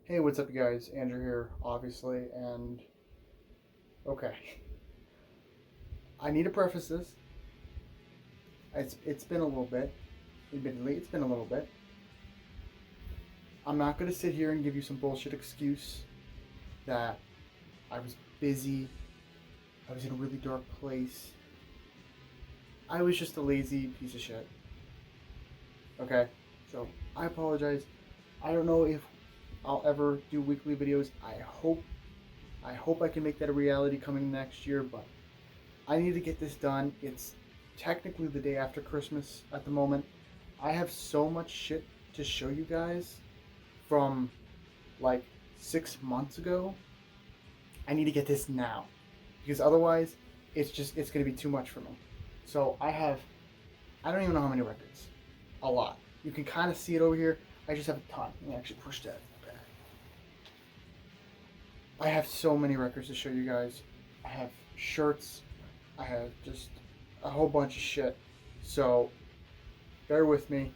Hey, what's up, you guys? Andrew here, obviously, and okay. I need to preface this. It's been a little bit. Admittedly, it's been a little bit. I'm not gonna sit here and give you some bullshit excuse that I was busy. I was in a really dark place. I was just a lazy piece of shit. Okay, so I apologize. I don't know if I'll ever do weekly videos. I hope I can make that a reality coming next year, but I need to get this done. It's technically the day after Christmas at the moment. I have so much shit to show you guys from like 6 months ago. I need to get this now because otherwise it's going to be too much for me. So I don't even know how many records. A lot. You can kind of see it over here. I just have a ton. Let me actually push that back. I have so many records to show you guys. I have shirts. I have just a whole bunch of shit. So bear with me.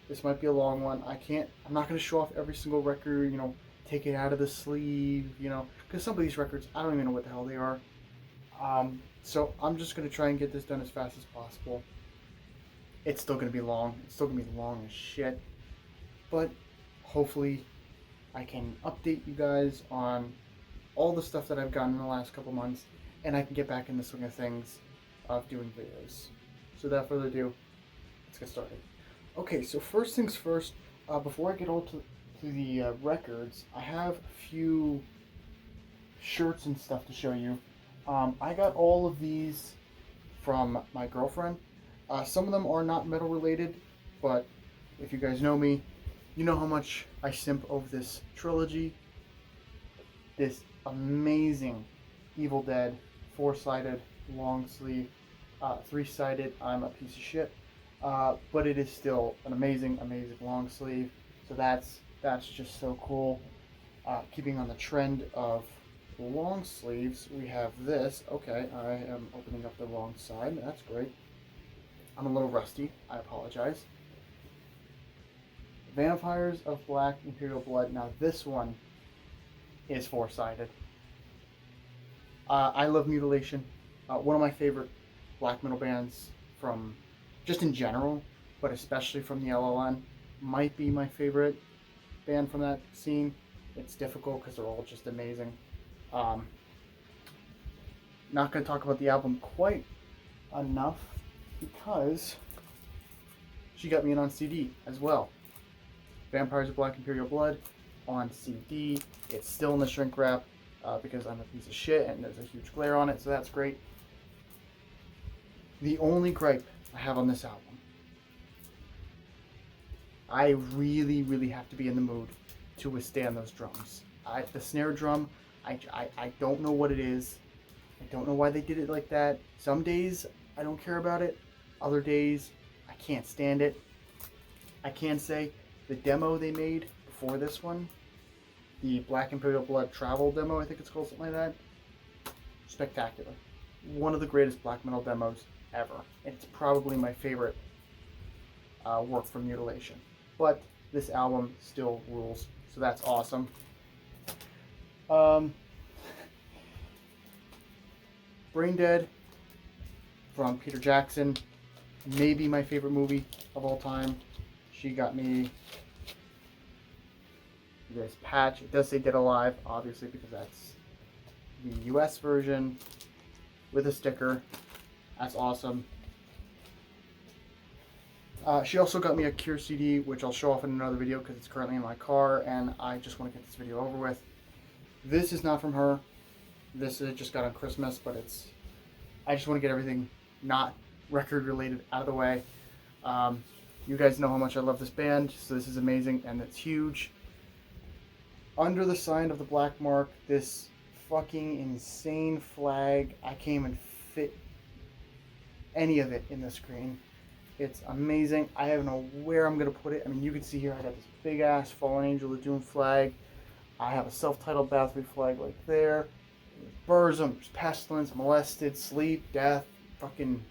This might be a long one. I'm not going to show off every single record, take it out of the sleeve, because some of these records, I don't even know what the hell they are. So I'm just going to try and get this done as fast as possible. It's still going to be long. It's still going to be long as shit. But hopefully I can update you guys on all the stuff that I've gotten in the last couple months, and I can get back in the swing of things of doing videos. So without further ado, let's get started. Okay, so first things first, before I get all to the records, I have a few shirts and stuff to show you. I got all of these from my girlfriend. Some of them are not metal related, but if you guys know me, you know how much I simp over this trilogy. This amazing Evil Dead 4-sided long sleeve, 3-sided. I'm a piece of shit, but it is still an amazing long sleeve. So that's just so cool. Keeping on the trend of long sleeves, we have this. Okay, I am opening up the wrong side. That's great. I'm a little rusty. I apologize. Vampires of Black Imperial Blood. Now this one is 4-sided. I love Mutiilation. One of my favorite black metal bands from just in general, but especially from the LLN. Might be my favorite band from that scene. It's difficult because they're all just amazing. Not going to talk about the album quite enough because she got me in on CD as well. Vampires of Black Imperial Blood on CD. It's still in the shrink wrap because I'm a piece of shit and there's a huge glare on it, so that's great. The only gripe I have on this album, I really have to be in the mood to withstand those drums. The snare drum, I don't know what it is. I don't know why they did it like that. Some days I don't care about it. Other days I can't stand it. I can say the demo they made before this one, the Black Imperial Blood Travel demo, I think it's called, something like that. Spectacular. One of the greatest black metal demos ever. It's probably my favorite work from Mutiilation. But this album still rules, so that's awesome. Brain Dead from Peter Jackson, maybe my favorite movie of all time. She got me this patch. It does say Dead Alive, obviously, because that's the US version with a sticker. That's awesome. She also got me a Cure CD, which I'll show off in another video because it's currently in my car and I just want to get this video over with. This is not from her. This I just got on Christmas, but I just want to get everything not record related out of the way. You guys know how much I love this band, so this is amazing and it's huge. Under the Sign of the Black Mark, this fucking insane flag. I can't even fit any of it in the screen. It's amazing. I don't know where I'm going to put it. I mean, you can see here I got this big ass Fallen Angel of Doom flag. I have a self-titled Bathory flag right there. Burzum, Pestilence, Molested, Sleep, Death, fucking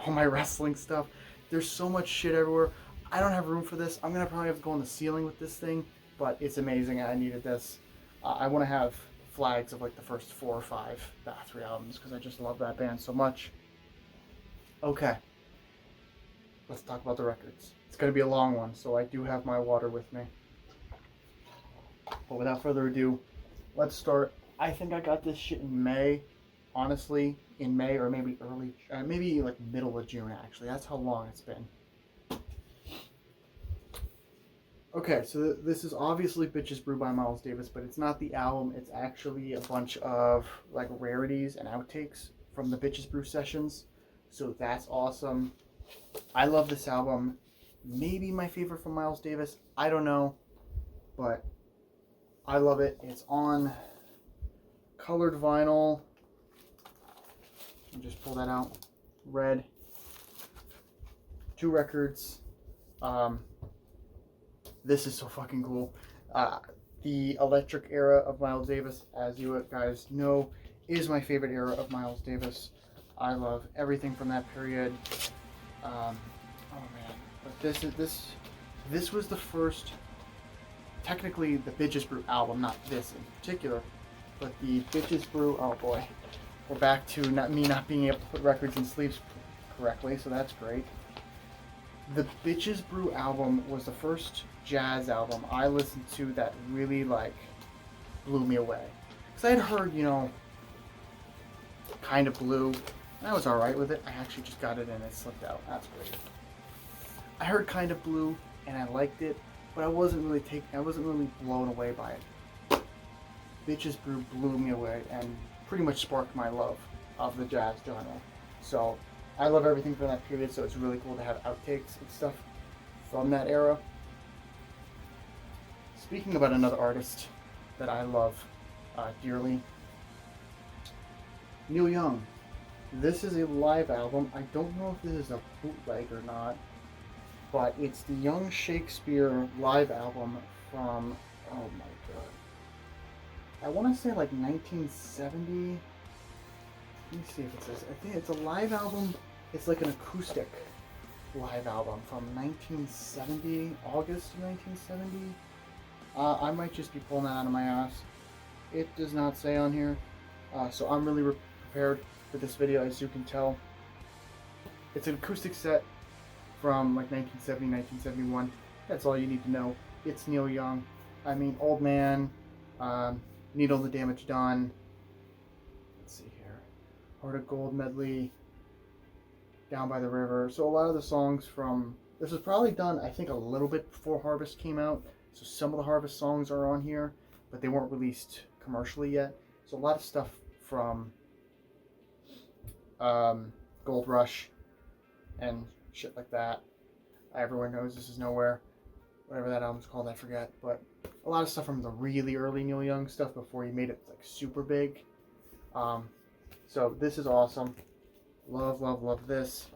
all my wrestling stuff. There's so much shit everywhere. I don't have room for this. I'm going to probably have to go on the ceiling with this thing but it's amazing. I needed this. I want to have flags of like the first 4 or 5 Bathory albums because I just love that band so much. Okay, let's talk about the records. It's going to be a long one, so I do have my water with me. But without further ado, let's start. I think I got this shit in May. Honestly, in May or maybe maybe like middle of June actually. That's how long it's been. Okay, so this is obviously Bitches Brew by Miles Davis, but it's not the album. It's actually a bunch of like rarities and outtakes from the Bitches Brew sessions. So that's awesome. I love this album. Maybe my favorite from Miles Davis. I don't know, but I love it. It's on colored vinyl. Just pull that out. Red. 2 records. This is so fucking cool. The electric era of Miles Davis, as you guys know, is my favorite era of Miles Davis. I love everything from that period. Oh man, but this was the first, technically the Bitches Brew album, not this in particular, but the Bitches Brew. Oh boy, we're back to me not being able to put records in sleeves correctly, so that's great. The Bitches Brew album was the first jazz album I listened to that really like blew me away. Because I had heard, Kind of Blue, and I was alright with it. I actually just got it and it slipped out. That's great. I heard Kind of Blue and I liked it, but I wasn't really blown away by it. Bitches Brew blew me away and pretty much sparked my love of the jazz genre. So I love everything from that period, so it's really cool to have outtakes and stuff from that era. Speaking about another artist that I love dearly, Neil Young. This is a live album. I don't know if this is a bootleg or not, but it's the Young Shakespeare live album from, oh my god, I want to say like 1970. Let me see if it says. I think it's a live album. It's like an acoustic live album from 1970, August 1970. I might just be pulling that out of my ass. It does not say on here, so I'm really prepared for this video, as you can tell. It's an acoustic set from like 1970, 1971. That's all you need to know. It's Neil Young. I mean, Old Man, Need All the Damage Done. Let's see here. Heart of Gold medley. Down by the River. So a lot of the songs from... This was probably done, I think, a little bit before Harvest came out. So some of the Harvest songs are on here, but they weren't released commercially yet. So a lot of stuff from Gold Rush and shit like that. Everyone knows This Is Nowhere. Whatever that album's called, I forget. But a lot of stuff from the really early Neil Young stuff before he made it like super big. So this is awesome. Love, love, love this.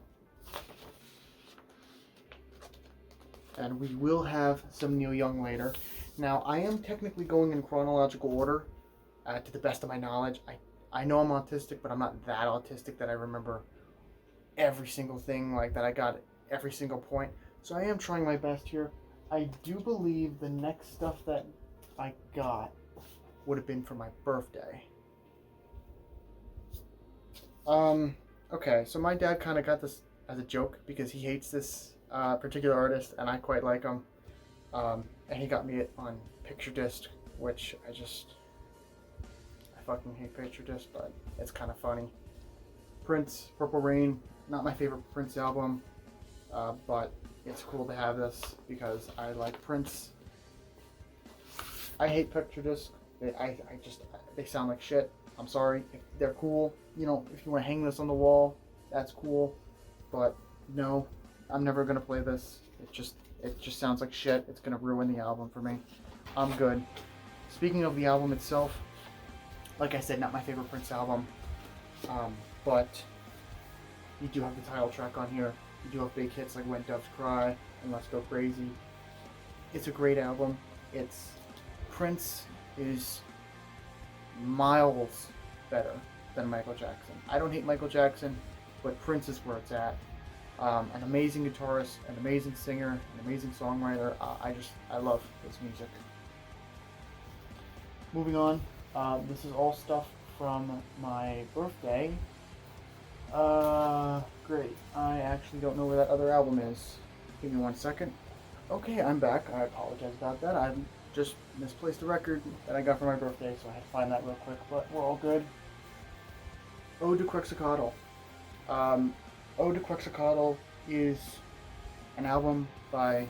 And we will have some Neil Young later. Now, I am technically going in chronological order, to the best of my knowledge. I know I'm autistic, but I'm not that autistic that I remember every single thing, like that I got every single point. So I am trying my best here. I do believe the next stuff that I got would have been for my birthday. Okay, so my dad kind of got this as a joke because he hates this particular artist, and I quite like him. And he got me it on picture disc, which I fucking hate picture disc, but it's kind of funny. Prince, Purple Rain, not my favorite Prince album, but it's cool to have this because I like Prince. I hate picture disc. They sound like shit. I'm sorry. If they're cool, if you want to hang this on the wall, that's cool. But no, I'm never gonna play this. It just sounds like shit. It's gonna ruin the album for me. I'm good. Speaking of the album itself, like I said, not my favorite Prince album, but you do have the title track on here. You do have big hits like When Doves Cry and Let's Go Crazy. It's a great album. Prince is miles better than Michael Jackson. I don't hate Michael Jackson, but Prince is where it's at. An amazing guitarist, an amazing singer, an amazing songwriter. I love his music. Moving on, this is all stuff from my birthday. Great. I actually don't know where that other album is. Give me 1 second. Okay, I'm back. I apologize about that. I just misplaced the record that I got for my birthday, so I had to find that real quick, but we're all good. Ode to Quetzalcoatl. Ode to Quetzalcoatl is an album by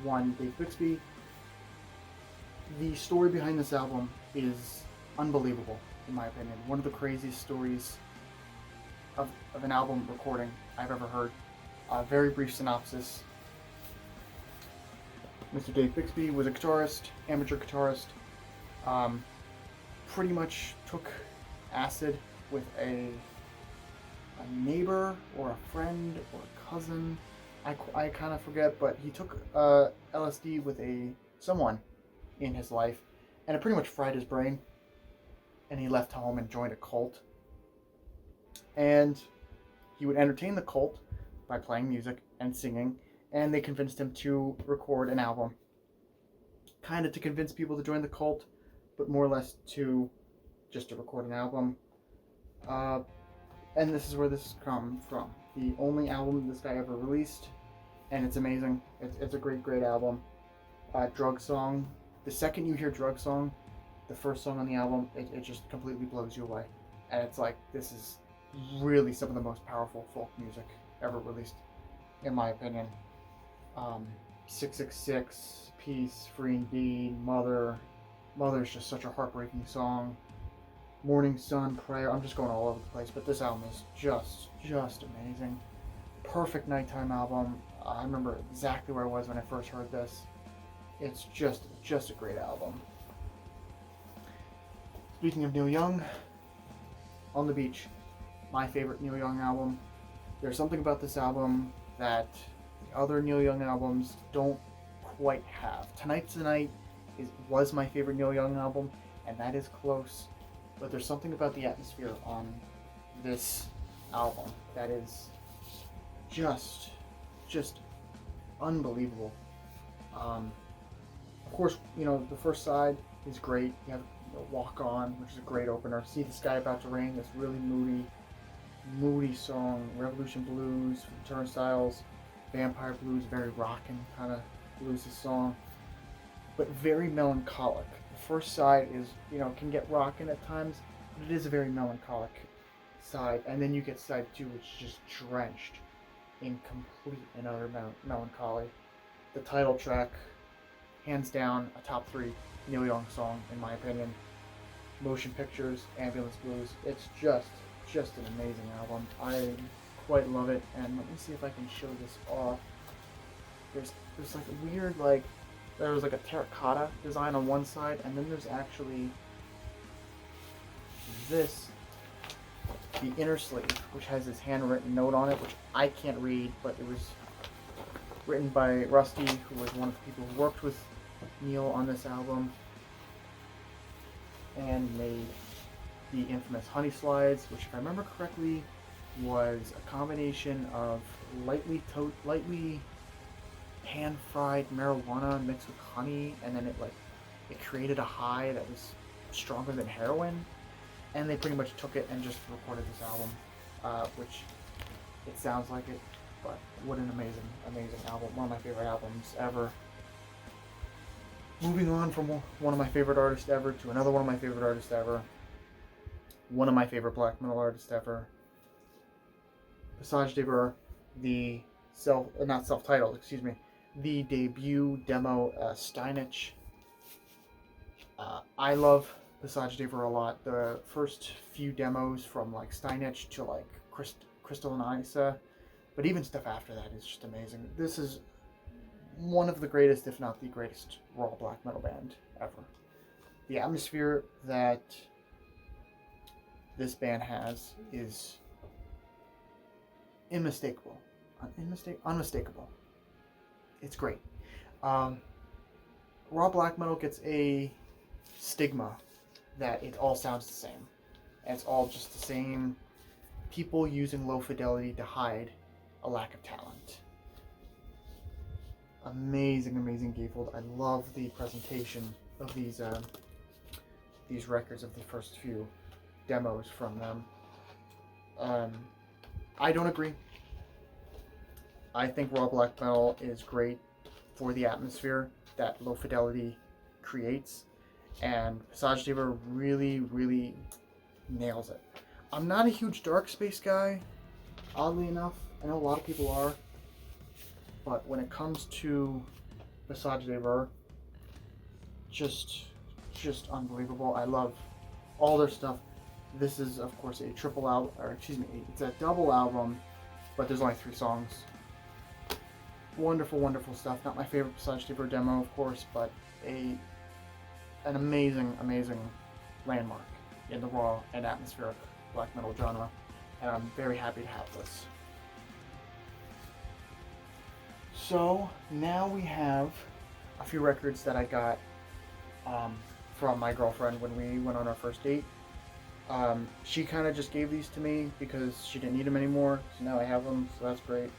one Dave Bixby. The story behind this album is unbelievable, in my opinion. One of the craziest stories of an album recording I've ever heard. Very brief synopsis. Mr. Dave Bixby was a guitarist, amateur guitarist. Pretty much took acid with a neighbor or a friend or a cousin. I kind of forget, but he took LSD with someone in his life, and it pretty much fried his brain. And he left home and joined a cult. And he would entertain the cult by playing music and singing, and they convinced him to record an album. Kind of to convince people to join the cult, but more or less to record an album. And this is where this has come from. The only album this guy ever released, and it's amazing. It's a great album. Drug Song. The second you hear Drug Song, the first song on the album, it just completely blows you away. And it's like, this is really some of the most powerful folk music ever released, in my opinion. 666, Peace, Free Indeed, Mother's just such a heartbreaking song. Morning Sun, Prayer, I'm just going all over the place, but this album is just amazing. Perfect nighttime album. I remember exactly where I was when I first heard this. It's just a great album. Speaking of Neil Young, On the Beach, my favorite Neil Young album. There's something about this album that the other Neil Young albums don't quite have. Tonight's the Night was my favorite Neil Young album, and that is close. But there's something about the atmosphere on this album that is just unbelievable. Of course, the first side is great. You have Walk On, which is a great opener. See the Sky About to Rain, this really moody song. Revolution Blues, Turnstiles, Vampire Blues, very rockin' kind of bluesy song, but very melancholic. The first side is, can get rockin' at times, but it is a very melancholic side. And then you get side 2, which is just drenched in complete and utter melancholy. The title track, hands down, a top 3 Neil Young song, in my opinion. Motion Pictures, Ambulance Blues. It's just an amazing album. I quite love it, and let me see if I can show this off. There's like a weird, there was like a terracotta design on one side, and then there's actually this, the inner sleeve, which has this handwritten note on it, which I can't read, but it was written by Rusty, who was one of the people who worked with Neil on this album and made the infamous Honey Slides, which, if I remember correctly, was a combination of lightly pan-fried marijuana mixed with honey, and then it created a high that was stronger than heroin. And they pretty much took it and just recorded this album, which it sounds like it, but what an amazing album. One of my favorite albums ever. Moving on from one of my favorite artists ever to another one of my favorite artists ever. One of my favorite black metal artists ever. Paysage, the the debut demo, Steinitch. I love Paysage a lot. The first few demos from Steinitch to Crystal and Isa, but even stuff after that is just amazing. This is one of the greatest, if not the greatest, raw black metal band ever. The atmosphere that this band has is unmistakable. It's great. Raw black metal gets a stigma that it all sounds the same. And it's all just the same people using low fidelity to hide a lack of talent. Amazing gatefold. I love the presentation of these these records of the first few demos from them. I don't agree. I think raw black metal is great for the atmosphere that low fidelity creates, and Paysage really, really nails it. I'm not a huge dark space guy, oddly enough. I know a lot of people are, but when it comes to Paysage, just unbelievable. I love all their stuff. This is, of course, a triple album, or excuse me, it's a double album, but there's only 3 songs. Wonderful, wonderful stuff. Not my favorite Paysage demo, of course, but an amazing, amazing landmark in the raw and atmospheric black metal genre, and I'm very happy to have this. So now we have a few records that I got from my girlfriend when we went on our first date. She kind of just gave these to me because she didn't need them anymore, so now I have them, so that's great.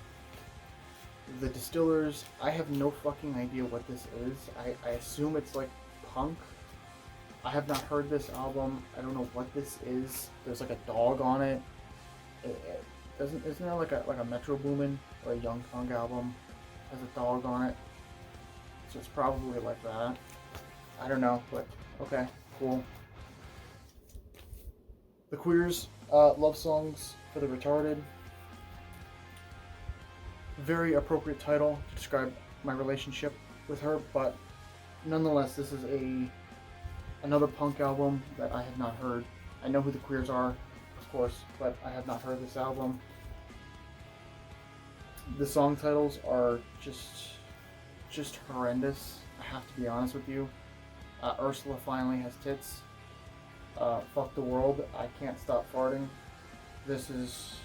The Distillers, I have no fucking idea what this is. I assume it's like punk. I have not heard this album. I don't know what this is. There's like a dog on it. Isn't there like a Metro Boomin or a Young Thug album has a dog on it? So it's probably like that. I don't know, but okay, cool. The Queers, Love Songs for the Retarded. Very appropriate title to describe my relationship with her, but nonetheless, this is another punk album that I have not heard. I know who the Queers are, of course, but I have not heard this album. The song titles are just horrendous. I have to be honest with you. Ursula Finally Has Tits. Fuck the World. I Can't Stop Farting. This is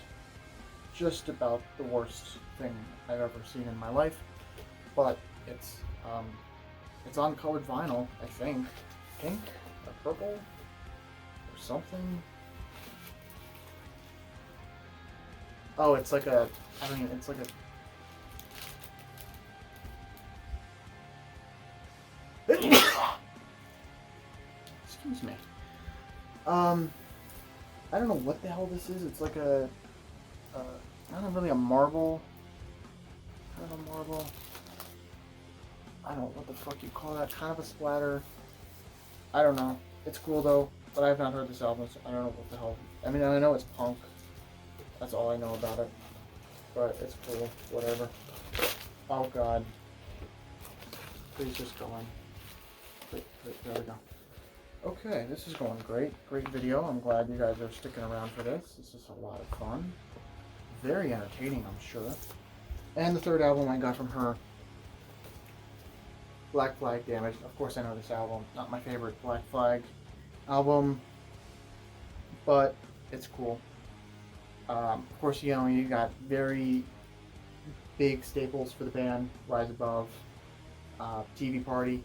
just about the worst thing I've ever seen in my life, but it's on colored vinyl, I think. Pink or purple or something. Oh, it's like it's like a excuse me. I don't know what the hell this is. It's like not really a marble. Kind of a marble. I don't know what the fuck you call that. Kind of a splatter. I don't know. It's cool though, but I have not heard this album, so I don't know what the hell. I mean, I know it's punk. That's all I know about it. But it's cool. Whatever. Oh god. Please just go in. Wait, there we go. Okay, this is going great. Great video. I'm glad you guys are sticking around for this. This is a lot of fun. Very entertaining, I'm sure. And the third album I got from her, Black Flag Damage. Of course I know this album. Not my favorite Black Flag album, but it's cool. Of course, you know, you got very big staples for the band. Rise Above, TV Party,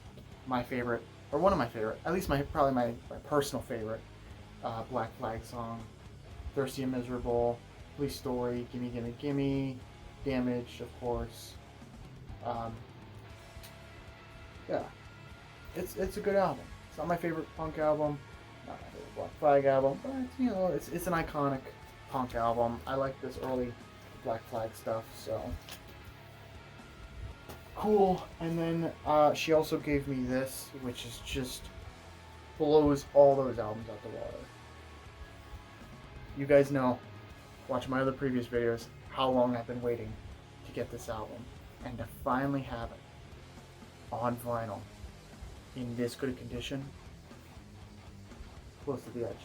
my favorite, or one of my favorite, at least probably my personal favorite Black Flag song. Thirsty and Miserable, Police Story, Gimme Gimme Gimme, Damage, of course. Yeah, it's a good album. It's not my favorite punk album, not my favorite Black Flag album, but you know, it's an iconic punk album. I like this early Black Flag stuff, so cool. And then she also gave me this, which is just blows all those albums out the water. You guys know, watch my other previous videos, how long I've been waiting to get this album, and to finally have it on vinyl in this good condition, close to the edge.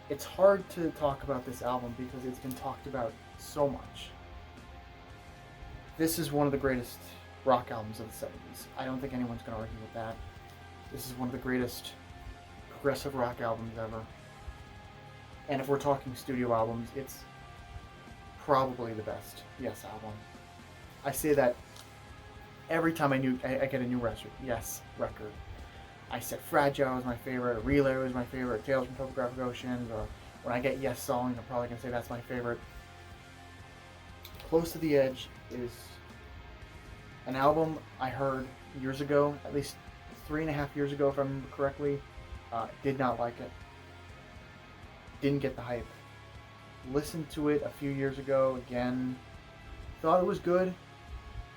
It's hard to talk about this album because it's been talked about so much. This is one of the greatest rock albums of the 70s. I don't think anyone's going to argue with that. This is one of the greatest progressive rock albums ever. And if we're talking studio albums, it's probably the best Yes album. I say that every time I get a new record. I said Fragile is my favorite, Relay was my favorite, Tales from Topographic Oceans, or when I get Yes songs, I'm probably going to say that's my favorite. Close to the Edge is An album I heard years ago, at least 3.5 years ago, if I remember correctly. Did not like it. Didn't get the hype. Listened to it a few years ago again. Thought it was good.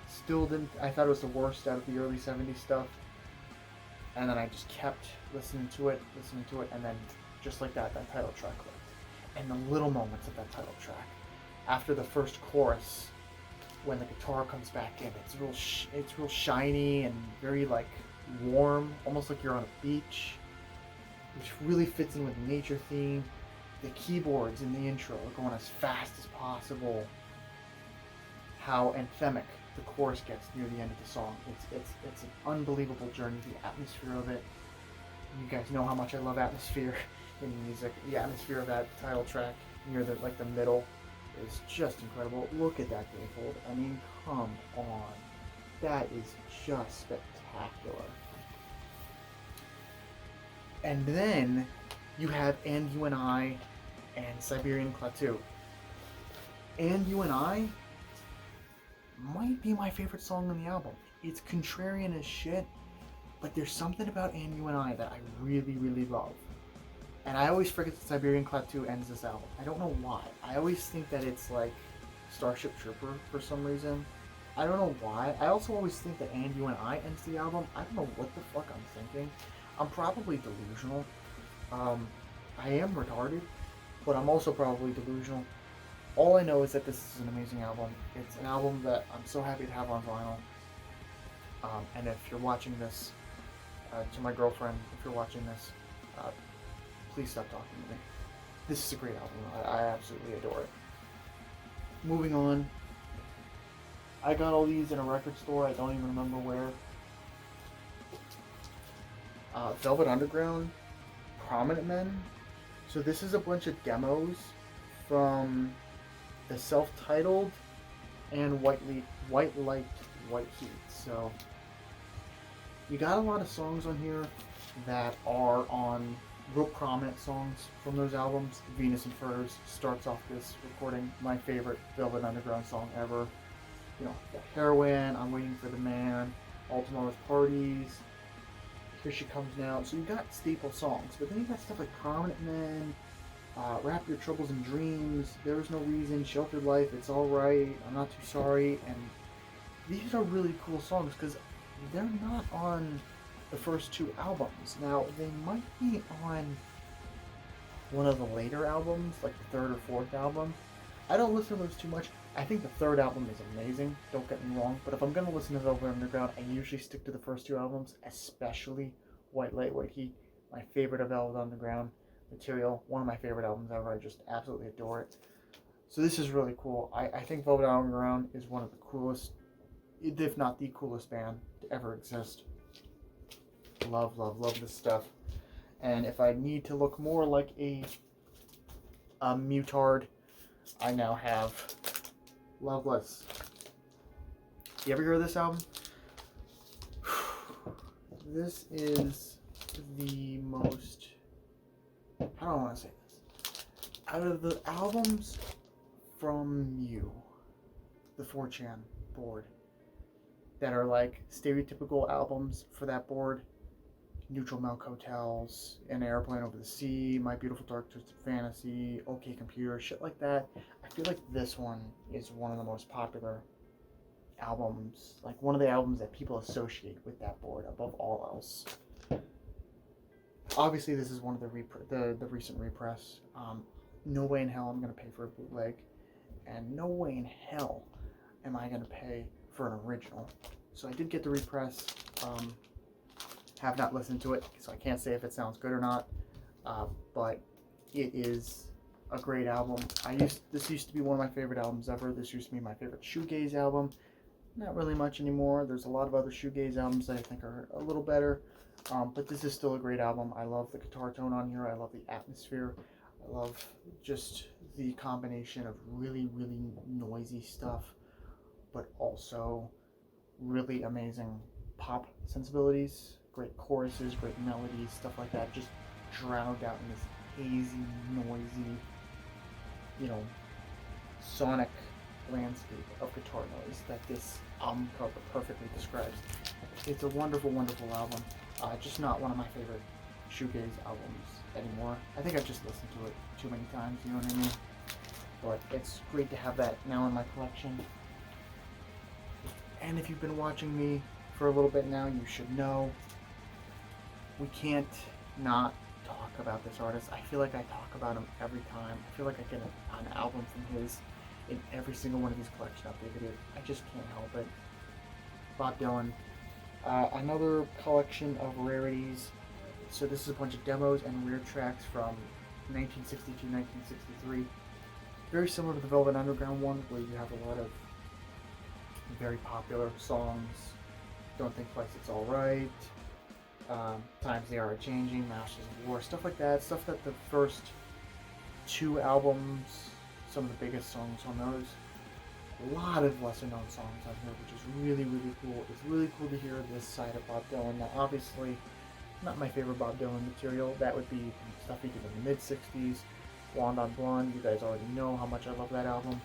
Still didn't. I thought it was the worst out of the early '70s stuff. And then I just kept listening to it, and then just like that title track clicked. And the little moments of that title track, after the first chorus, when the guitar comes back in, it's real shiny and very like warm, almost like you're on a beach, which really fits in with the nature theme. The keyboards in the intro are going as fast as possible. How anthemic the chorus gets near the end of the song. It's an unbelievable journey. The atmosphere of it. You guys know how much I love atmosphere in music. The atmosphere of that title track near the middle is just incredible. Look at that gatefold. I mean, come on. That is just spectacular. And then you have And You and I and Siberian Plateau. And You and I might be my favorite song on the album. It's contrarian as shit, but there's something about And You and I that I really, really love. And I always forget that Siberian Plateau ends this album. I don't know why. I always think that it's like Starship Trooper for some reason. I don't know why. I also always think that And You and I ends the album. I don't know what the fuck I'm thinking. I'm probably delusional. I am retarded, but I'm also probably delusional. All I know is that this is an amazing album. It's an album that I'm so happy to have on vinyl. And if you're watching this, to my girlfriend, if you're watching this, please stop talking to me. This is a great album. I absolutely adore it. Moving on. I got all these in a record store. I don't even remember where. Velvet Underground, Prominent Men. So this is a bunch of demos from the self-titled and White Light, White Heat. So you got a lot of songs on here that are on real prominent songs from those albums. Venus and Furs starts off this recording, my favorite Velvet Underground song ever. You know, Heroin, I'm Waiting for the Man, All Tomorrow's Parties, Here She Comes Now. So you got staple songs, but then you got stuff like Prominent Men, Wrap Your Troubles in Dreams, There's No Reason, Sheltered Life, It's Alright, I'm Not Too Sorry, and these are really cool songs because they're not on the first two albums. Now, they might be on one of the later albums, like the third or fourth album. I don't listen to those too much. I think the third album is amazing, don't get me wrong, but if I'm going to listen to Velvet Underground, I usually stick to the first two albums, especially White Light, White Heat, my favorite of Velvet Underground material, one of my favorite albums ever. I just absolutely adore it. So this is really cool. I think Velvet Underground is one of the coolest, if not the coolest band to ever exist. Love, love, love this stuff. And if I need to look more like a mutard, I now have Loveless. You ever hear of this album? This is the most, how do I want to say this? Out of the albums from you, the 4chan board, that are like stereotypical albums for that board, Neutral Milk Hotels, An Airplane Over the Sea, My Beautiful Dark Twisted Fantasy, OK Computer, shit like that. I feel like this one is one of the most popular albums, like one of the albums that people associate with that board above all else. Obviously, this is one of the recent repress. No way in hell I'm going to pay for a bootleg, and no way in hell am I going to pay for an original. So I did get the repress. Have not listened to it, so I can't say if it sounds good or not, but it is a great album. This used to be one of my favorite albums ever. This used to be my favorite shoegaze album. Not really much anymore. There's a lot of other shoegaze albums that I think are a little better, but this is still a great album. I love the guitar tone on here. I love the atmosphere. I love just the combination of really, really noisy stuff, but also really amazing pop sensibilities. Great choruses, great melodies, stuff like that, just drowned out in this hazy, noisy, sonic landscape of guitar noise that this album cover perfectly describes. It's a wonderful, wonderful album. Just not one of my favorite shoegaze albums anymore. I think I've just listened to it too many times, you know what I mean? But it's great to have that now in my collection. And if you've been watching me for a little bit now, you should know we can't not talk about this artist. I feel like I talk about him every time. I feel like I get an album from his in every single one of these collection update videos. I just can't help it. Bob Dylan. Another collection of rarities. So this is a bunch of demos and weird tracks from 1962, 1963. Very similar to the Velvet Underground one, where you have a lot of very popular songs. Don't Think Twice, It's Alright. Times They Are A-Changing, Masters of War, stuff like that. Stuff that the first two albums, some of the biggest songs on those. A lot of lesser known songs on here, which is really, really cool. It's really cool to hear this side of Bob Dylan. Now, obviously, not my favorite Bob Dylan material. That would be stuff he did in the mid-60s. Blonde on Blonde, you guys already know how much I love that album.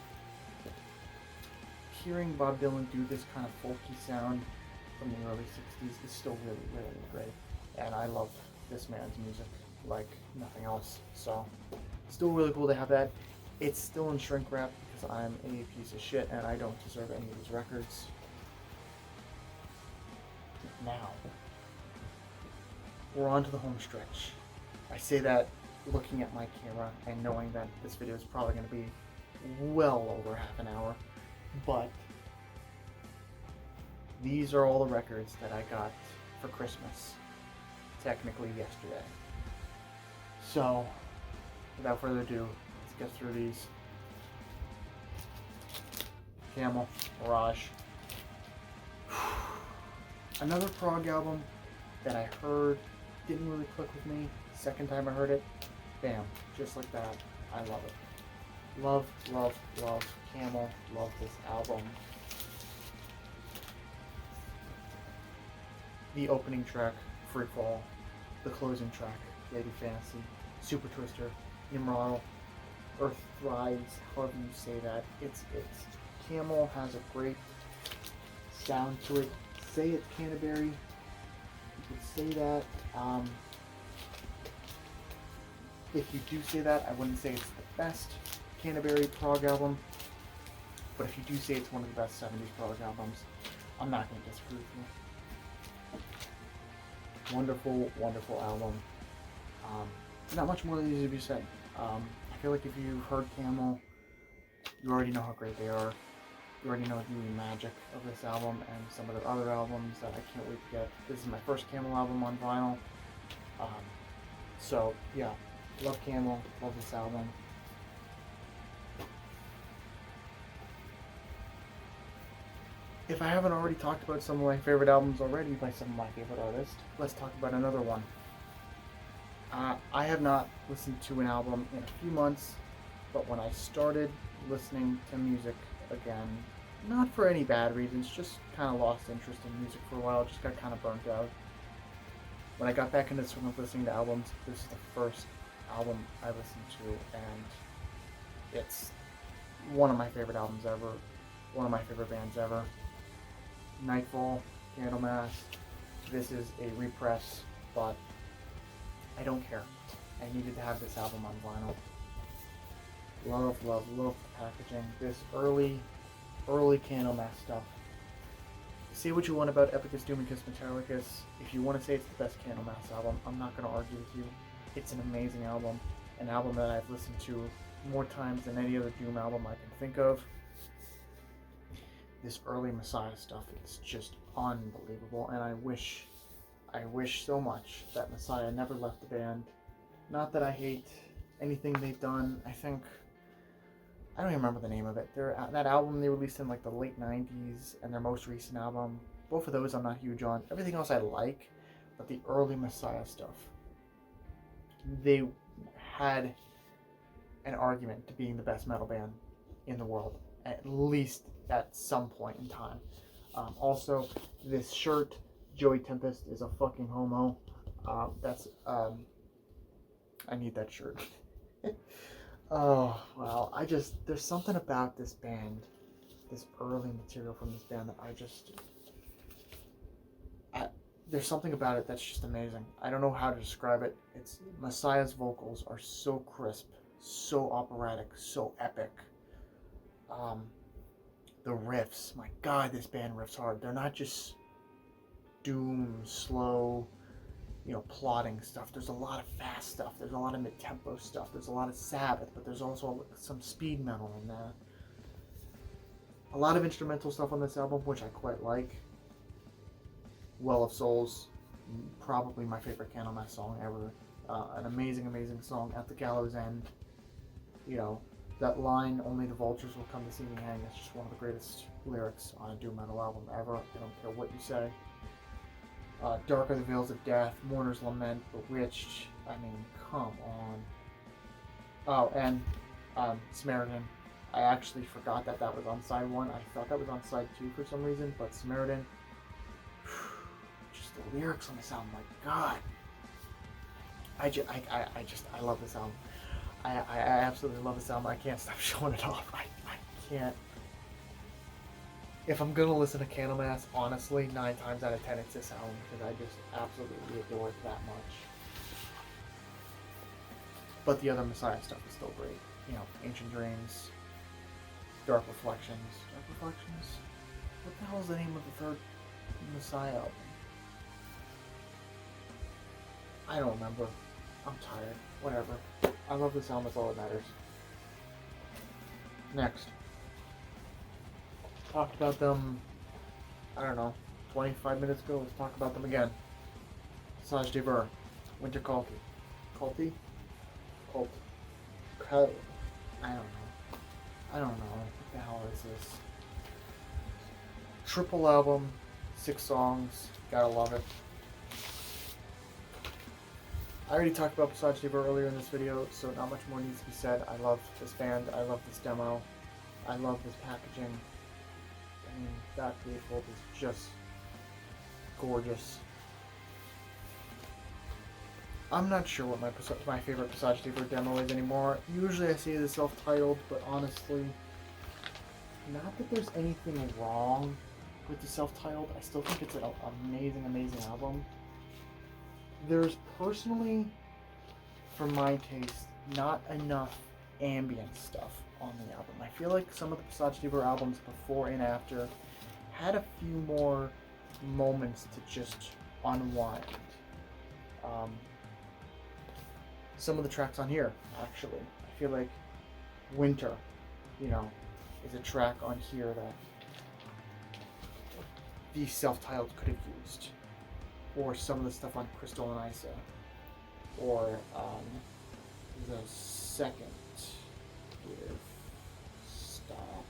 Hearing Bob Dylan do this kind of folky sound from the early 60s is still really, really great. And I love this man's music like nothing else. So, still really cool to have that. It's still in shrink wrap because I'm a piece of shit and I don't deserve any of these records. Now, we're on to the home stretch. I say that looking at my camera and knowing that this video is probably going to be well over half an hour, but these are all the records that I got for Christmas, technically yesterday. So, without further ado, let's get through these. Camel, Mirage. Another prog album that I heard didn't really click with me. Second time I heard it, bam, just like that. I love it. Love, love, love Camel. Love this album. The opening track, Free Fall. The closing track, Lady Fantasy. Super Twister, Immortal, Earth Thrives, however you say that. It's Camel has a great sound to it. Say it's Canterbury. You could say that. If you do say that, I wouldn't say it's the best Canterbury prog album, but if you do say it's one of the best 70s prog albums, I'm not going to disagree with you. Wonderful, wonderful album. Not much more that needs to be said. I feel like if you've heard Camel, you already know how great they are. You already know the magic of this album and some of the other albums that I can't wait to get. This is my first Camel album on vinyl. So, yeah. Love Camel, love this album. If I haven't already talked about some of my favorite albums already by some of my favorite artists, let's talk about another one. I have not listened to an album in a few months, but when I started listening to music again, not for any bad reasons, just kind of lost interest in music for a while, just got kind of burnt out. When I got back into the swing of listening to albums, this is the first album I listened to, and it's one of my favorite albums ever, one of my favorite bands ever. Nightfall, Candlemass. This is a repress, but I don't care. I needed to have this album on vinyl. Love, love, love the packaging. This early Candlemass stuff. Say what you want about Epicus Doomicus Metallicus. If you want to say it's the best Candlemass album, I'm not going to argue with you. It's an amazing album. An album that I've listened to more times than any other Doom album I can think of. This early Messiah stuff is just unbelievable, and I wish so much that Messiah never left the band. Not that I hate anything they've done. I don't even remember the name of it. That album they released in like the late 90s, and their most recent album, both of those I'm not huge on. Everything else I like, but the early Messiah stuff, they had an argument to being the best metal band in the world, at least at some point in time. Also, this shirt, Joey Tempest is a fucking homo. I need that shirt. Oh, wow. There's something about this band this early material from this band that there's something about it that's just amazing. I don't know how to describe it. It's Messiah's vocals are so crisp, so operatic, so epic. The riffs, my God, this band riffs hard. They're not just doom, slow, plodding stuff. There's a lot of fast stuff. There's a lot of mid-tempo stuff. There's a lot of Sabbath, but there's also some speed metal in there. A lot of instrumental stuff on this album, which I quite like. Well of Souls, probably my favorite Candlemass song ever. An amazing, amazing song. At the Gallows End, that line, "Only the vultures will come to see me hang," is just one of the greatest lyrics on a doom metal album ever. I don't care what you say. Dark are the Veils of Death, Mourner's Lament, Bewitched. I mean, come on. Oh, and Samaritan. I actually forgot that was on side 1. I thought that was on side 2 for some reason, but Samaritan. Just the lyrics on this album, my God. I love this album. I absolutely love this album. I can't stop showing it off. I can't. If I'm gonna listen to Candlemass, honestly, 9 times out of 10 it's this album, because I just absolutely adore it that much. But the other Messiah stuff is still great. Ancient Dreams, Dark Reflections. Dark Reflections? What the hell is the name of the third Messiah album? I don't remember. I'm tired. Whatever. I love this album, that's all that matters. Next. Talked about them, I don't know, 25 minutes ago. Let's talk about them again. Paysage de Ver, Winter Culty. Culty? Cult. I don't know. What the hell is this? Triple album, 6 songs. Gotta love it. I already talked about Paysage de Ver earlier in this video, so not much more needs to be said. I love this band. I love this demo. I love this packaging. I mean, that gatefold is just gorgeous. I'm not sure what my favorite Paysage de Ver demo is anymore. Usually I say the self-titled, but honestly, not that there's anything wrong with the self-titled. I still think it's an amazing, amazing album. There's personally, for my taste, not enough ambient stuff on the album. I feel like some of the Paysage de Ver albums before and after had a few more moments to just unwind. Some of the tracks on here, actually, I feel like Winter, is a track on here that the self-titled could have used. Or some of the stuff on Crystal and Isa. Or the second with Stop.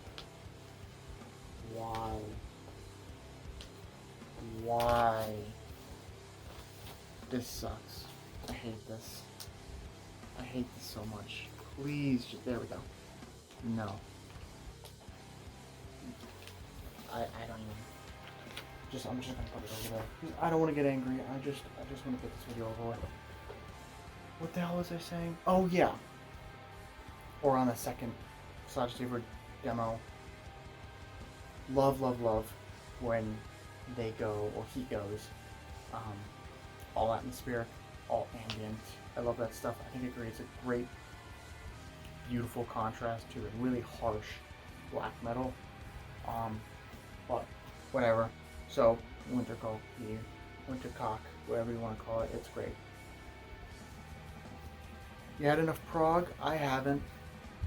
Why? This sucks. I hate this. I hate this so much. Please, there we go. No. I don't even. I'm just gonna put it over there. I don't want to get angry. I just want to get this video over with. What the hell was I saying? Oh yeah. Or on a second Paysage de Ver demo. Love when they go, or he goes, all atmospheric, all ambient. I love that stuff. I think it creates a great, beautiful contrast to a really harsh black metal. But whatever. So, Winter Culty, Winter Cock, whatever you want to call it, it's great. You had enough prog? I haven't.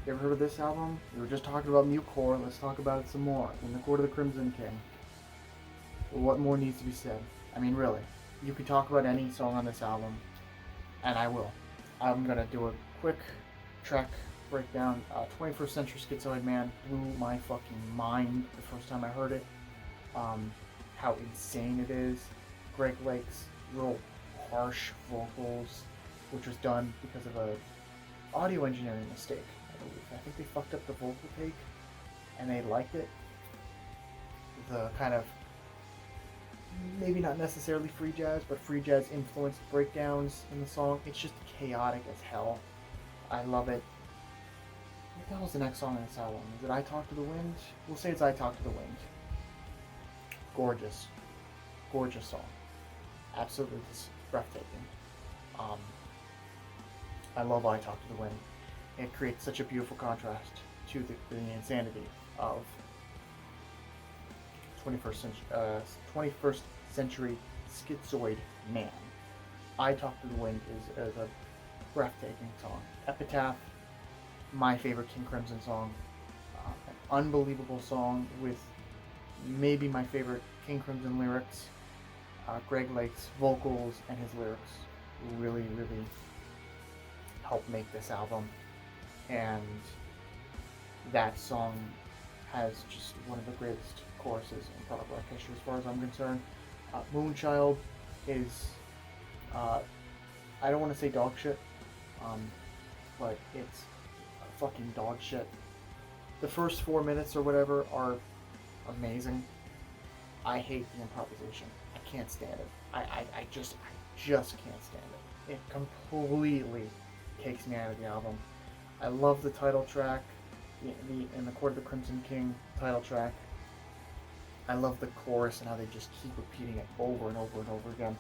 You ever heard of this album? We were just talking about Mutecore, let's talk about it some more. In the Court of the Crimson King. What more needs to be said? I mean, really. You could talk about any song on this album, and I will. I'm going to do a quick track breakdown. 21st Century Schizoid Man blew my fucking mind the first time I heard it. How insane it is. Greg Lake's real harsh vocals, which was done because of a audio engineering mistake, I believe. I think they fucked up the vocal take, and they liked it. The kind of, maybe not necessarily free jazz, but free jazz influenced breakdowns in the song. It's just chaotic as hell. I love it. What the hell's the next song on this album? Is it I Talk to the Wind? We'll say it's I Talk to the Wind. Gorgeous. Gorgeous song. Absolutely just breathtaking. I love I Talk to the Wind. It creates such a beautiful contrast to the insanity of 21st century schizoid man. I Talk to the Wind is a breathtaking song. Epitaph, my favorite King Crimson song. An unbelievable song with maybe my favorite King Crimson lyrics. Greg Lake's vocals and his lyrics really, really helped make this album. And that song has just one of the greatest choruses in prog rock history as far as I'm concerned. Moonchild is, I don't want to say dog shit, but it's fucking dog shit. The first 4 minutes or whatever are amazing. I hate the improvisation. I can't stand it. I just can't stand it. It completely takes me out of the album. I love the title track, in the Court of the Crimson King title track. I love the chorus and how they just keep repeating it over and over and over again.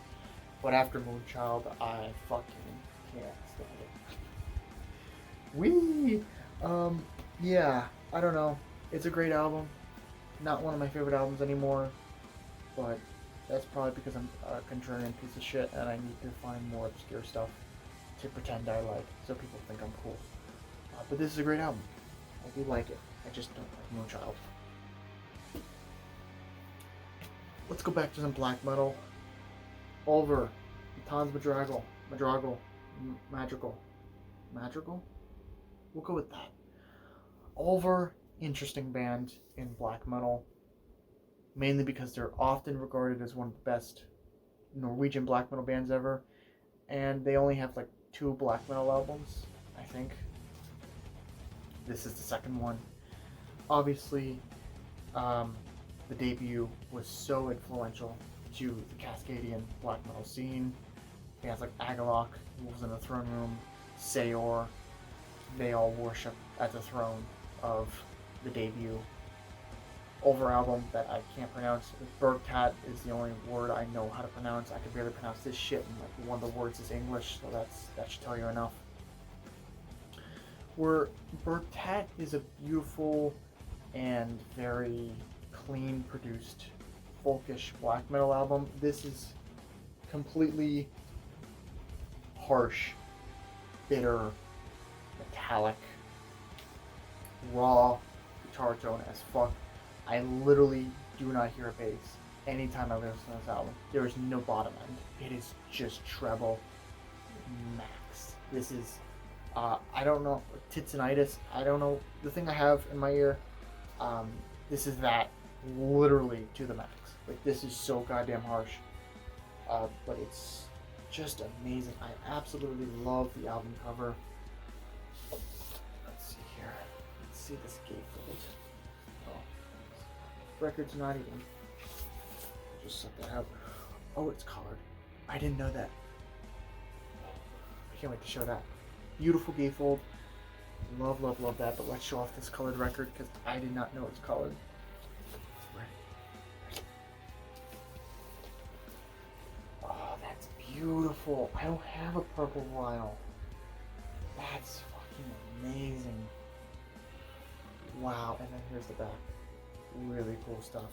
But after Moonchild, I fucking can't stand it. Yeah, I don't know. It's a great album. Not one of my favorite albums anymore, but that's probably because I'm a contrarian piece of shit and I need to find more obscure stuff to pretend I like so people think I'm cool. But this is a great album. I do like it. I just don't like Moonchild. Let's go back to some black metal. Ulver, Tons Madrigal. We'll go with that. Ulver, interesting band in black metal, mainly because they're often regarded as one of the best Norwegian black metal bands ever, and they only have like 2 black metal albums, I think. This is the second one. Obviously, the debut was so influential to the Cascadian black metal scene. Bands like Agalloch, Wolves in the Throne Room, Sayor, they all worship at the throne of the debut Ulver album that I can't pronounce. Bergtat is the only word I know how to pronounce. I can barely pronounce this shit, and like one of the words is English, so that should tell you enough. Where Bergtat is a beautiful and very clean produced folkish black metal album, this is completely harsh, bitter, metallic, raw guitar tone as fuck. I literally do not hear a bass anytime I listen to this album. There is no bottom end. It is just treble max. This is, I don't know, titsonitis. I don't know, the thing I have in my ear, this is that literally to the max. Like, this is so goddamn harsh. But it's just amazing. I absolutely love the album cover. Let's see here. Let's see this gatefold. Oh, record's not even. I'll just set that out. Oh, it's colored. I didn't know that. I can't wait to show that. Beautiful gatefold. Love, love, love that. But let's show off this colored record because I did not know it was colored. Oh, that's beautiful. I don't have a purple vinyl. That's fucking amazing. Wow. And then here's the back. Really cool stuff.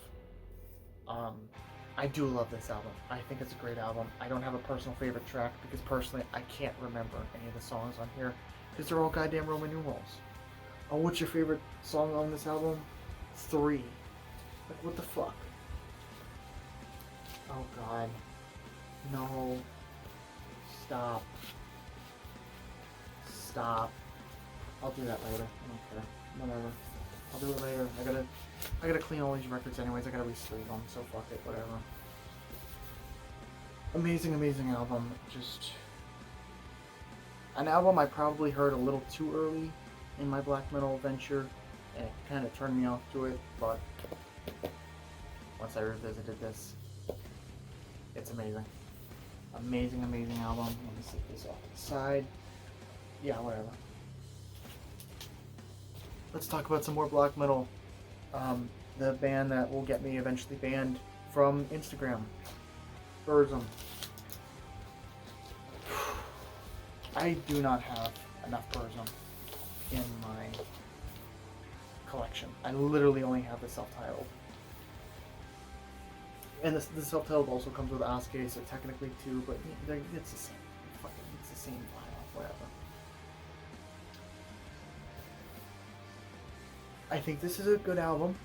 I do love this album. I think it's a great album. I don't have a personal favorite track because personally I can't remember any of the songs on here because they're all goddamn Roman numerals. Oh, what's your favorite song on this album? 3. Like, what the fuck? Oh god. No. Stop. Stop. I'll do that later. I don't care. Whatever. I'll do it later. I gotta clean all these records anyways. I gotta re-sleeve them, so fuck it. Whatever. Amazing, amazing album. Just an album I probably heard a little too early in my black metal venture, and it kind of turned me off to it, but once I revisited this, it's amazing. Amazing, amazing album. Let me set this off to the side. Yeah, whatever. let's talk about some more black metal. The band that will get me eventually banned from Instagram, Burzum. I do not have enough Burzum in my collection. I literally only have the self-titled. And the self-titled also comes with Aske, so technically too, but it's the same. It's the same vinyl, whatever. I think this is a good album.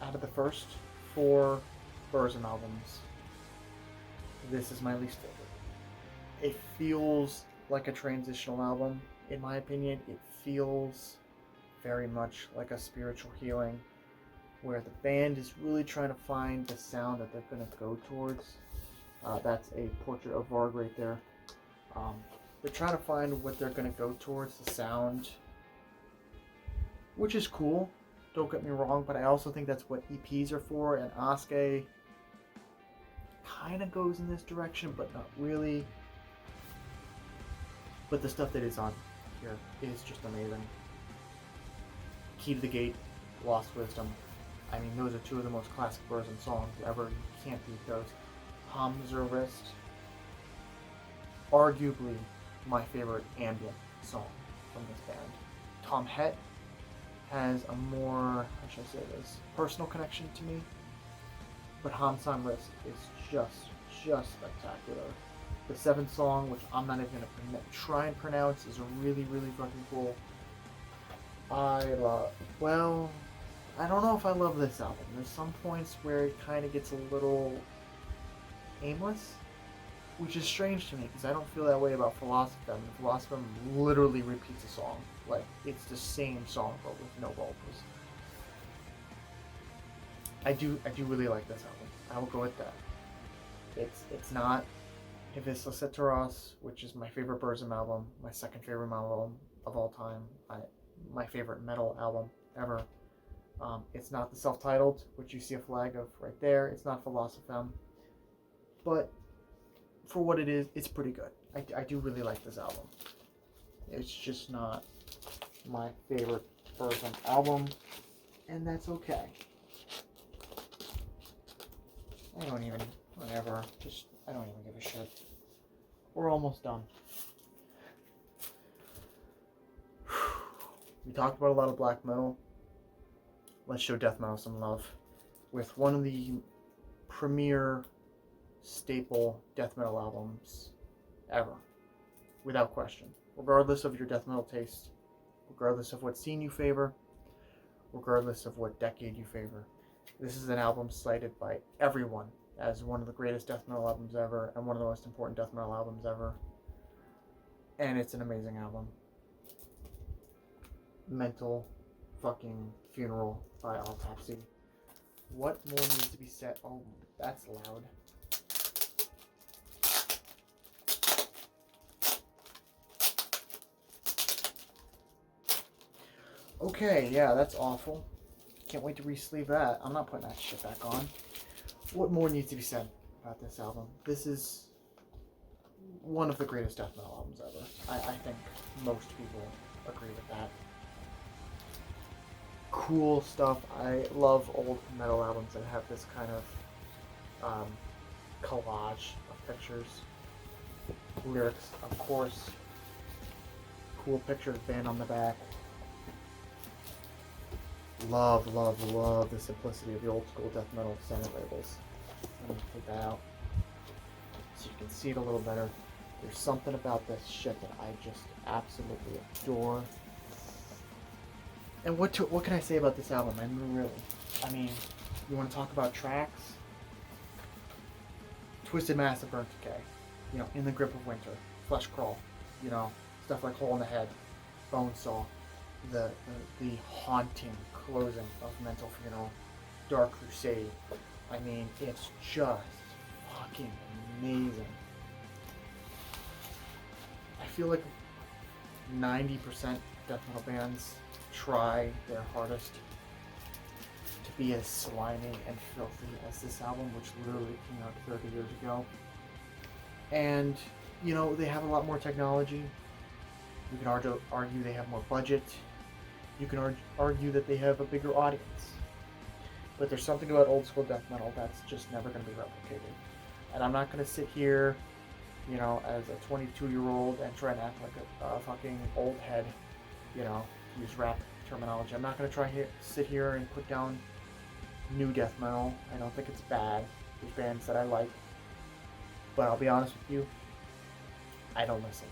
Out of the first 4 Burzum albums, this is my least favorite. It feels like a transitional album, in my opinion. It feels very much like a spiritual healing, where the band is really trying to find the sound that they're going to go towards. That's a portrait of Varg right there. They're trying to find what they're going to go towards, the sound, which is cool, don't get me wrong, but I also think that's what EPs are for, and Aske kind of goes in this direction, but not really. But the stuff that is on here is just amazing. Key to the Gate, Lost Wisdom. I mean, those are 2 of the most classic Burzum songs ever. You can't beat those. Hamzerist, arguably my favorite ambient song from this band. Tom Het has a more, how should I say this, personal connection to me. But Hamzerist is just spectacular. The 7th song, which I'm not even going to try and pronounce, is really, really fucking cool. I don't know if I love this album. There's some points where it kind of gets a little aimless, which is strange to me because I don't feel that way about Philosophem. Philosophem literally repeats a song. Like, it's the same song but with no vocals. I do really like this album. I will go with that. It's not Hevisa Cetaros, which is my favorite Burzum album, my second favorite album of all time, my favorite metal album ever. It's not the self-titled, which you see a flag of right there. It's not Philosophem. But for what it is, it's pretty good. I do really like this album. It's just not my favorite Burzum album, and that's okay. I don't even give a shit. We're almost done. We talked about a lot of black metal. Let's show death metal some love with one of the premier staple death metal albums ever, without question. Regardless of your death metal taste, regardless of what scene you favor, regardless of what decade you favor, this is an album cited by everyone as one of the greatest death metal albums ever and one of the most important death metal albums ever. And it's an amazing album. Mental fucking Funeral by Autopsy. What more needs to be said? Oh, that's loud. Okay, yeah, that's awful. Can't wait to re-sleeve that. I'm not putting that shit back on. What more needs to be said about this album? This is one of the greatest death metal albums ever. I think most people agree with that. Cool stuff. I love old metal albums that have this kind of collage of pictures. Lyrics, of course. Cool picture of the band on the back. Love the simplicity of the old school death metal center labels. I'm gonna take that out so you can see it a little better. There's something about this shit that I just absolutely adore. And what can I say about this album? I mean, really. I mean, you want to talk about tracks? Twisted Mass of Burnt Decay. You know, In the Grip of Winter. Flesh Crawl. You know, stuff like Hole in the Head. Bonesaw. The haunting closing of Mental Funeral. Dark Crusade. I mean, it's just fucking amazing. I feel like 90% death metal bands try their hardest to be as slimy and filthy as this album, which literally came out 30 years ago. And, you know, they have a lot more technology. You can argue they have more budget. You can argue that they have a bigger audience. But there's something about old school death metal that's just never going to be replicated. And I'm not going to sit here, as a 22-year-old and try and act like a fucking old head, use rap terminology. I'm not going to sit here and put down new death metal. I don't think it's bad. There's bands that I like. But I'll be honest with you, I don't listen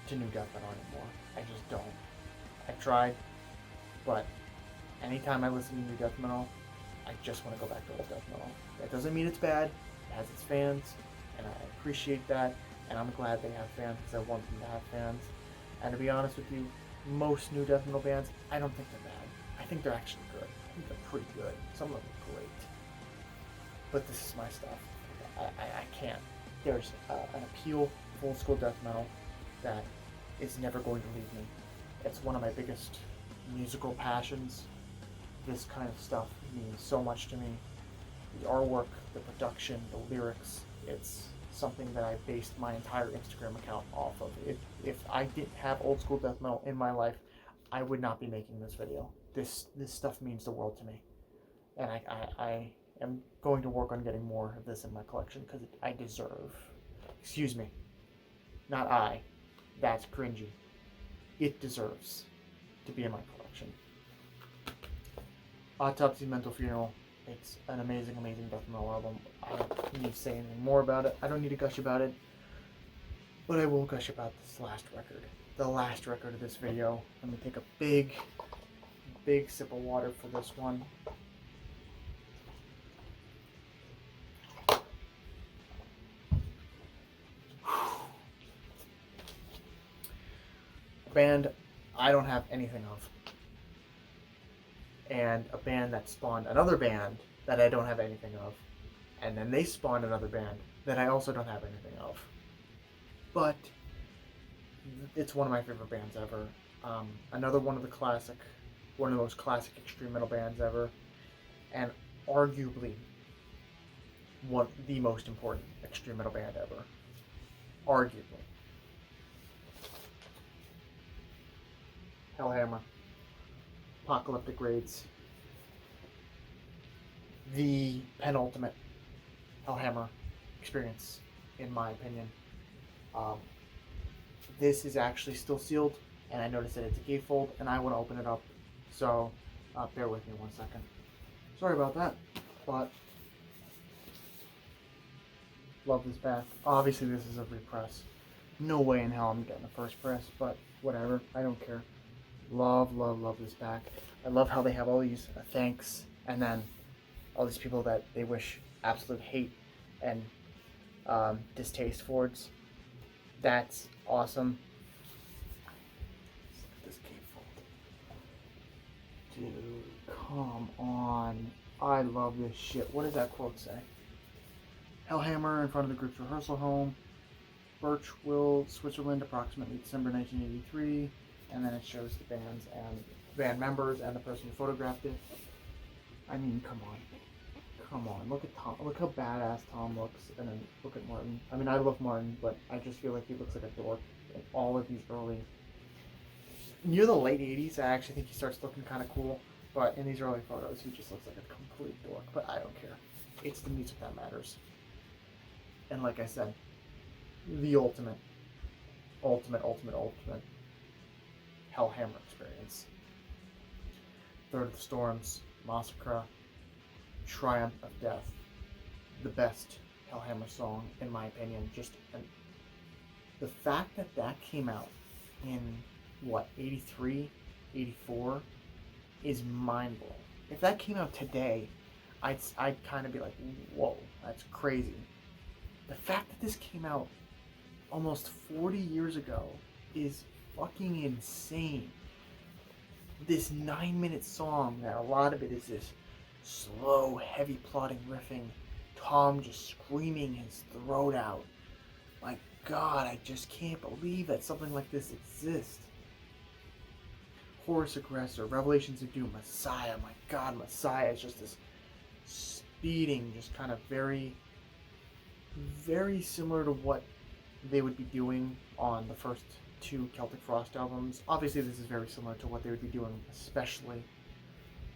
to new death metal anymore. I just don't. I tried, but anytime I listen to new death metal, I just want to go back to old death metal. That doesn't mean it's bad. It has its fans, and I appreciate that, and I'm glad they have fans because I want them to have fans. And to be honest with you, most new death metal bands, I don't think they're bad. I think they're actually good. I think they're pretty good. Some of them are great. But this is my stuff. I can't. There's an appeal of old school death metal that is never going to leave me. It's one of my biggest musical passions. This kind of stuff means so much to me. The artwork, the production, the lyrics, it's something that I based my entire Instagram account off of. If I didn't have old school death metal in my life, I would not be making this video. This stuff means the world to me. And I am going to work on getting more of this in my collection because I deserve. Excuse me. Not I. That's cringy. It deserves to be in my collection. Autopsy, Mental Funeral. It's an amazing, amazing death metal album. I don't need to say anything more about it. I don't need to gush about it. But I will gush about this last record. The last record of this video. Let me take a big sip of water for this one. A band I don't have anything of. And a band that spawned another band that I don't have anything of. And then they spawned another band that I also don't have anything of. But it's one of my favorite bands ever. Another one of the most classic extreme metal bands ever. And arguably the most important extreme metal band ever. Arguably. Hellhammer. Apocalyptic Raids. The penultimate Hellhammer experience, in my opinion. This is actually still sealed, and I noticed that it's a gatefold, and I want to open it up. So, bear with me 1 second. Sorry about that, but love this back. Obviously, this is a repress. No way in hell I'm getting the first press, but whatever. I don't care. Love this back. I love how they have all these thanks and then all these people that they wish absolute hate and distaste towards. That's awesome. This gatefold. Dude, come on. I love this shit. What does that quote say? Hellhammer in front of the group's rehearsal home. Birchville, Switzerland, approximately December 1983. And then it shows the bands and band members and the person who photographed it. I mean, come on. Look at Tom. Look how badass Tom looks, and then look at Martin. I mean, I love Martin, but I just feel like he looks like a dork in all of these early. Near the late '80s, I actually think he starts looking kind of cool, but in these early photos, he just looks like a complete dork. But I don't care. It's the music that matters. And like I said, the ultimate Hellhammer experience. Third of the Storms, Massacre, Triumph of Death. The best Hellhammer song, in my opinion. The fact that came out in, 83, 84, is mind-blowing. If that came out today, I'd kind of be like, whoa, that's crazy. The fact that this came out almost 40 years ago is fucking insane. This 9-minute song, that a lot of it is this slow, heavy plodding riffing, Tom just screaming his throat out. My God, I just can't believe that something like this exists. Horus Aggressor, Revelations of Doom, Messiah. My God, Messiah is just this speeding, just kind of very, very similar to what they would be doing on the first 2 Celtic Frost albums. Obviously, this is very similar to what they would be doing, especially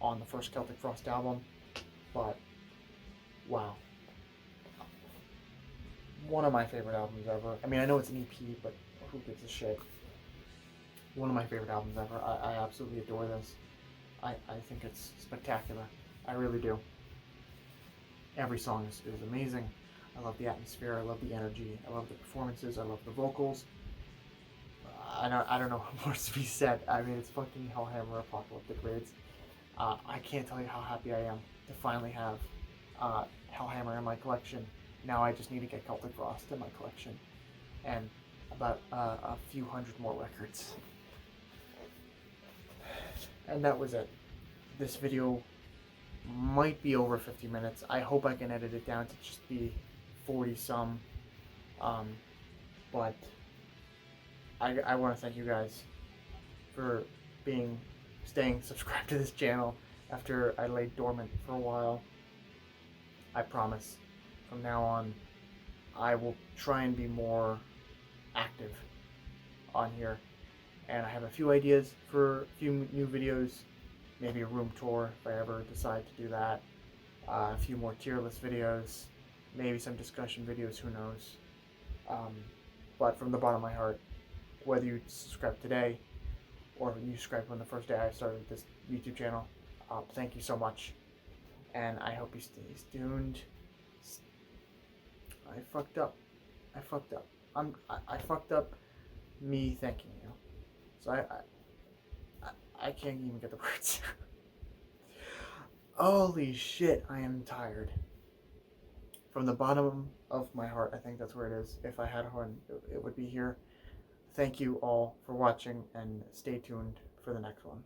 on the first Celtic Frost album. But wow, one of my favorite albums ever. I mean, I know it's an EP, but who gives a shit? One of my favorite albums ever. I absolutely adore this. I think it's spectacular. I really do. Every song is amazing. I love the atmosphere. I love the energy. I love the performances. I love the vocals. I don't know what more to be said. I mean, it's fucking Hellhammer Apocalyptic Raids. I can't tell you how happy I am to finally have Hellhammer in my collection. Now I just need to get Celtic Frost in my collection, and about a few hundred more records. And that was it. This video might be over 50 minutes. I hope I can edit it down to just be 40 some. But I want to thank you guys for staying subscribed to this channel after I laid dormant for a while. I promise from now on I will try and be more active on here, and I have a few ideas for a few new videos, maybe a room tour if I ever decide to do that, a few more tier list videos, maybe some discussion videos, who knows. But from the bottom of my heart, whether you subscribe today or you subscribed on the first day I started this YouTube channel, thank you so much, and I hope you stay tuned. I fucked up. I fucked up me thanking you. So I can't even get the words. Holy shit, I am tired. From the bottom of my heart, I think that's where it is. If I had one, it would be here. Thank you all for watching, and stay tuned for the next one.